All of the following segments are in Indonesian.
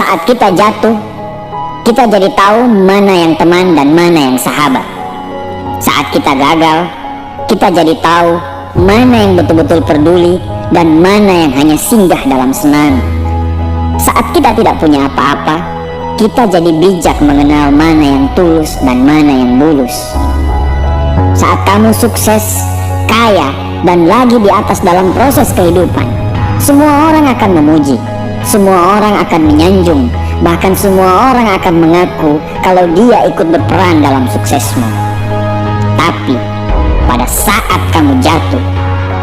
Saat kita jatuh, kita jadi tahu mana yang teman dan mana yang sahabat. Saat kita gagal, kita jadi tahu mana yang betul-betul peduli dan mana yang hanya singgah dalam senang. Saat kita tidak punya apa-apa, kita jadi bijak mengenal mana yang tulus dan mana yang bulus. Saat kamu sukses, kaya, dan lagi di atas dalam proses kehidupan, semua orang akan memuji, semua orang akan menyanjung, bahkan semua orang akan mengaku kalau dia ikut berperan dalam suksesmu. Tapi pada saat kamu jatuh,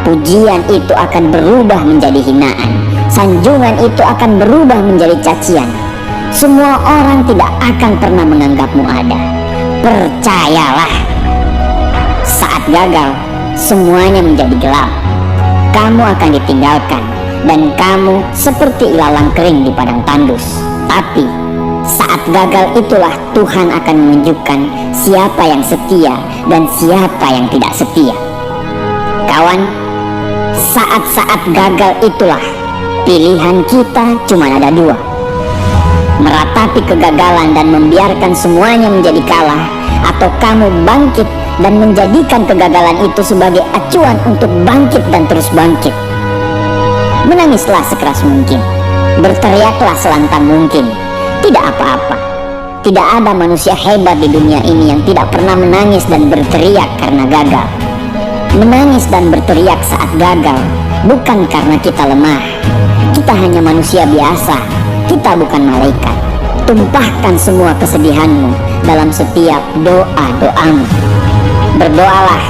pujian itu akan berubah menjadi hinaan, sanjungan itu akan berubah menjadi cacian. Semua orang tidak akan pernah menganggapmu ada. Percayalah, saat gagal, semuanya menjadi gelap. Kamu akan ditinggalkan dan kamu seperti ilalang kering di padang tandus. Tapi saat gagal itulah Tuhan akan menunjukkan siapa yang setia dan siapa yang tidak setia. Kawan, saat-saat gagal itulah pilihan kita cuma ada dua: meratapi kegagalan dan membiarkan semuanya menjadi kalah, atau kamu bangkit dan menjadikan kegagalan itu sebagai acuan untuk bangkit dan terus bangkit. Menangislah sekeras mungkin, berteriaklah selantang mungkin. Tidak apa-apa. Tidak ada manusia hebat di dunia ini yang tidak pernah menangis dan berteriak karena gagal. Menangis dan berteriak saat gagal bukan karena kita lemah. Kita hanya manusia biasa. Kita bukan malaikat. Tumpahkan semua kesedihanmu dalam setiap doa-doamu. Berdoalah,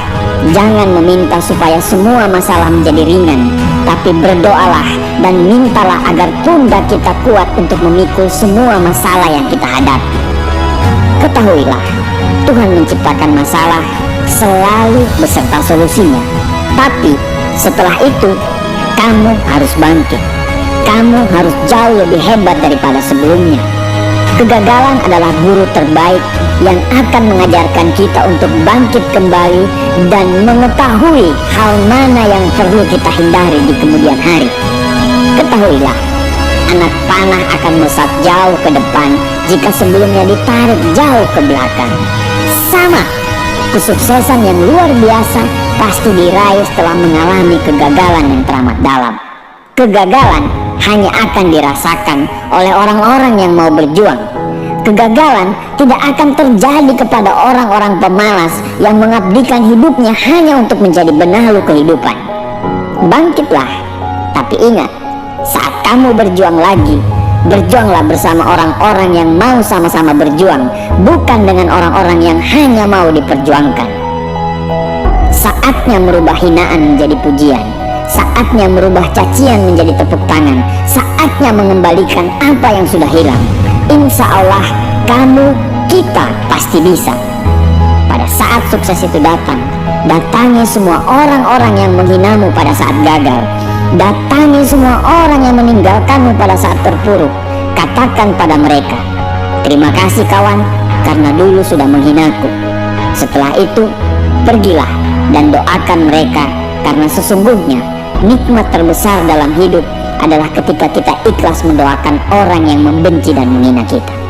jangan meminta supaya semua masalah menjadi ringan, tapi berdoalah dan mintalah agar pundak kita kuat untuk memikul semua masalah yang kita hadapi. Ketahuilah, Tuhan menciptakan masalah selalu beserta solusinya. Tapi setelah itu, kamu harus bangkit. Kamu harus jauh lebih hebat daripada sebelumnya. Kegagalan adalah guru terbaik yang akan mengajarkan kita untuk bangkit kembali dan mengetahui hal mana yang perlu kita hindari di kemudian hari. Ketahuilah, anak panah akan melesat jauh ke depan jika sebelumnya ditarik jauh ke belakang. Sama, kesuksesan yang luar biasa pasti diraih setelah mengalami kegagalan yang teramat dalam. Kegagalan hanya akan dirasakan oleh orang-orang yang mau berjuang. Kegagalan tidak akan terjadi kepada orang-orang pemalas yang mengabdikan hidupnya hanya untuk menjadi benalu kehidupan. Bangkitlah, tapi ingat, saat kamu berjuang lagi, berjuanglah bersama orang-orang yang mau sama-sama berjuang, bukan dengan orang-orang yang hanya mau diperjuangkan. Saatnya merubah hinaan menjadi pujian. Saatnya merubah cacian menjadi tepuk tangan. Saatnya mengembalikan apa yang sudah hilang. Insya Allah kamu, kita pasti bisa. Pada saat sukses itu datang, datangi semua orang-orang yang menghinamu pada saat gagal. Datangi semua orang yang meninggalkanmu pada saat terpuruk. Katakan pada mereka, terima kasih kawan, karena dulu sudah menghinaku. Setelah itu, pergilah dan doakan mereka, karena sesungguhnya nikmat terbesar dalam hidup adalah ketika kita ikhlas mendoakan orang yang membenci dan menghina kita.